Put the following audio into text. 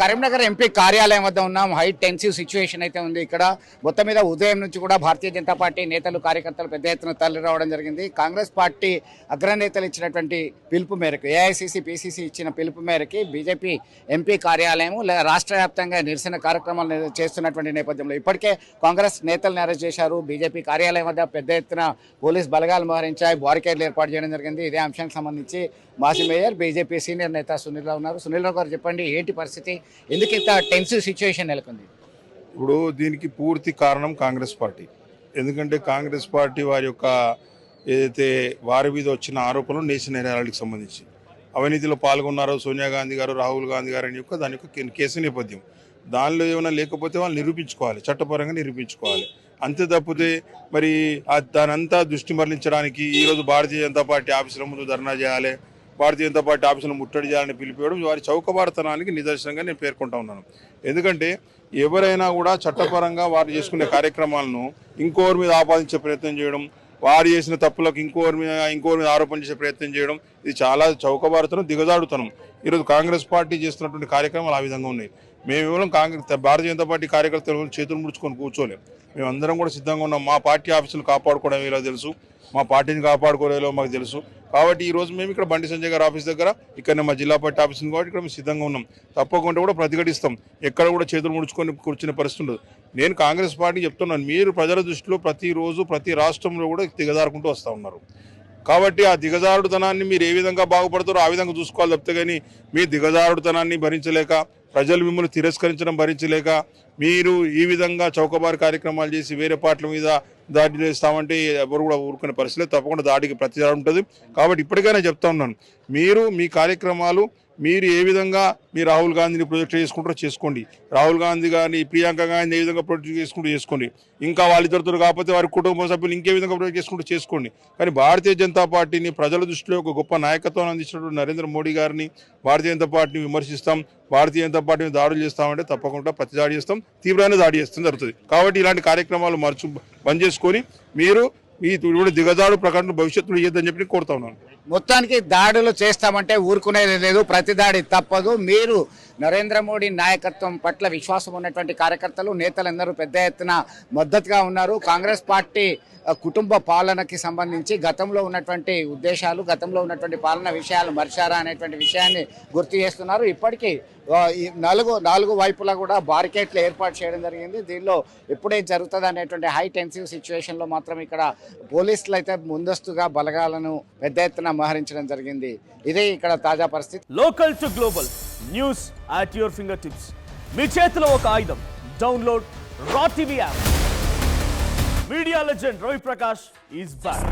Karimnagar MP కార్యాలయం వద్ద ఉన్నాం. హై టెన్సివ్ సిచ్యువేషన్ అయితే ఉంది ఇక్కడ. మొత్తం మీద ఉదయం నుంచి కూడా భారతీయ జనతా పార్టీ నేతలు కార్యకర్తలు పెద్ద ఎత్తున తరలి రావడం జరిగింది. కాంగ్రెస్ పార్టీ అగ్రనేతలు ఇచ్చినటువంటి పిలుపు మేరకు, ఏఐసిసి పిసిసి ఇచ్చిన పిలుపు మేరకు బీజేపీ ఎంపీ కార్యాలయం రాష్ట్ర వ్యాప్తంగా నిరసన కార్యక్రమాలు చేస్తున్నటువంటి నేపథ్యంలో ఇప్పటికే కాంగ్రెస్ నేతలను అరెస్ట్ చేశారు. బీజేపీ కార్యాలయం వద్ద పెద్ద ఎత్తున పోలీస్ బలగాలు మోహరించాయి, బారికేడ్లు ఏర్పాటు చేయడం జరిగింది. ఇదే అంశానికి సంబంధించి మాజీ మేయర్ బీజేపీ సీనియర్ నేత సునీల్ రావు ఉన్నారు. సునీల్ రావు గారు చెప్పండి, ఏంటి పరిస్థితి, ఎందుకు ఇంత టెన్సివ్ సిచ్యువేషన్ నెలకొంది? ఇప్పుడు దీనికి పూర్తి కారణం కాంగ్రెస్ పార్టీ. ఎందుకంటే కాంగ్రెస్ పార్టీ వారి యొక్క ఏదైతే వారి మీద వచ్చిన ఆరోపణలు నేషనల్ హెరాల్డ్కి సంబంధించి అవినీతిలో పాల్గొన్నారో సోనియా గాంధీ గారు, రాహుల్ గాంధీ గారు అని దాని యొక్క కేసు నేపథ్యం. దానిలో ఏమైనా లేకపోతే వాళ్ళు నిరూపించుకోవాలి, చట్టపరంగా నిరూపించుకోవాలి. అంతే తప్పితే మరి దాని అంతా దృష్టి మరలించడానికి ఈరోజు భారతీయ జనతా పార్టీ ఆఫీసుల ముందు ధర్నా చేయాలి, భారతీయ జనతా పార్టీ ఆఫీసును ముట్టడి చేయాలని పిలిపివ్వడం వారి చౌకబారుతనానికి నిదర్శనంగా నేను పేర్కొంటా ఉన్నాను. ఎందుకంటే ఎవరైనా కూడా చట్టపరంగా వారు చేసుకునే కార్యక్రమాలను ఇంకోరి మీద ఆపాదించే ప్రయత్నం చేయడం, వారు చేసిన తప్పులకు ఇంకోరి మీద ఆరోపణ చేసే ప్రయత్నం చేయడం, ఇది చాలా చౌకబారుతనం, దిగజాడుతనం. ఈరోజు కాంగ్రెస్ పార్టీ చేస్తున్నటువంటి కార్యక్రమాలు ఆ విధంగా ఉన్నాయి. మేము కేవలం భారతీయ జనతా పార్టీ కార్యకర్తలు చేతులు ముడుచుకొని కూర్చోలేం. మేమందరం కూడా సిద్ధంగా ఉన్నాం. మా పార్టీ ఆఫీసులు కాపాడుకోవడం ఎలా తెలుసు, మా పార్టీని కాపాడుకోలేలో మాకు తెలుసు. కాబట్టి ఈరోజు మేము ఇక్కడ బండి సంజయ్ గారి ఆఫీస్ దగ్గర, ఇక్కడనే మా జిల్లా పార్టీ ఆఫీస్ కాబట్టి ఇక్కడ మేము సిద్ధంగా ఉన్నాం. తప్పకుండా కూడా ప్రతిఘటిస్తాం. ఎక్కడ కూడా చేతులు ముడుచుకొని కూర్చునే పరిస్థితి ఉండదు. నేను కాంగ్రెస్ పార్టీ చెప్తున్నాను, మీరు ప్రజల దృష్టిలో ప్రతిరోజు ప్రతి రాష్ట్రంలో కూడా దిగజారుకుంటూ వస్తూ ఉన్నారు. కాబట్టి ఆ దిగజారుడుతనాన్ని మీరు ఏ విధంగా బాగుపడతారో ఆ విధంగా చూసుకోవాలి తప్పితే కానీ మీ దిగజారుడుతనాన్ని భరించలేక, ప్రజలు మిమ్మల్ని తిరస్కరించడం భరించలేక మీరు ఈ విధంగా చౌకబారు కార్యక్రమాలు చేసి వేరే పార్టీల మీద దాడి చేస్తామంటే ఎవరు కూడా ఊరుకునే పరిస్థితి, తప్పకుండా దాడికి ప్రతిదాడి ఉంటుంది. కాబట్టి ఇప్పటికైనా చెప్తా ఉన్నాను, మీరు మీ కార్యక్రమాలు మీరు ఏ విధంగా మీ రాహుల్ గాంధీని ప్రొజెక్ట్ చేసుకుంటారో చేసుకోండి, రాహుల్ గాంధీ గారిని ప్రియాంక గాంధీ ఏ విధంగా ప్రొజెక్ట్ చేసుకుంటూ చేసుకోండి, ఇంకా వాళ్ళిద్దరితో కాకపోతే వారి కుటుంబ సభ్యులు ఇంకే విధంగా ప్రొజెక్ట్ చేసుకుంటూ చేసుకోండి. కానీ భారతీయ జనతా పార్టీని ప్రజల దృష్టిలో ఒక గొప్ప నాయకత్వం అందించినటువంటి నరేంద్ర మోడీ గారిని, భారతీయ జనతా పార్టీని విమర్శిస్తాం, భారతీయ జనతా పార్టీని దాడులు చేస్తామంటే తప్పకుండా ప్రతిదాడి చేస్తాం, తీవ్రమైన దాడి చేస్తాం జరుగుతుంది. కాబట్టి ఇలాంటి కార్యక్రమాలు బంద్ చేసుకొని మీరు ఈ దిగజాడు ప్రకటన భవిష్యత్తులో ఇయ్యద్దని చెప్పి కోరుతా ఉన్నాను. మొత్తానికి దాడులు చేస్తామంటే ఊరుకునేది లేదు, ప్రతి దాడి తప్పదు. మీరు నరేంద్ర మోడీ నాయకత్వం పట్ల విశ్వాసం ఉన్నటువంటి కార్యకర్తలు, నేతలందరూ పెద్ద ఎత్తున మద్దతుగా ఉన్నారు. కాంగ్రెస్ పార్టీ కుటుంబ పాలనకి సంబంధించి గతంలో ఉన్నటువంటి ఉద్దేశాలు, గతంలో ఉన్నటువంటి పాలన విషయాలు మర్చారా అనేటువంటి విషయాన్ని గుర్తు చేస్తున్నారు. ఇప్పటికీ నాలుగు వైపులా కూడా బారికేట్లు ఏర్పాటు చేయడం జరిగింది. దీనిలో ఎప్పుడే జరుగుతుంది అనేటువంటి హై టెన్సివ్ సిచ్యువేషన్లో మాత్రం ఇక్కడ పోలీసులు అయితే ముందస్తుగా బలగాలను పెద్ద ఎత్తున మోహరించడం జరిగింది. ఇదే ఇక్కడ తాజా పరిస్థితి. Local to global news at your fingertips. మీ చేతిలో ఒక ఆయుధం. Download Raw TV app. Media legend Ravi Prakash is back.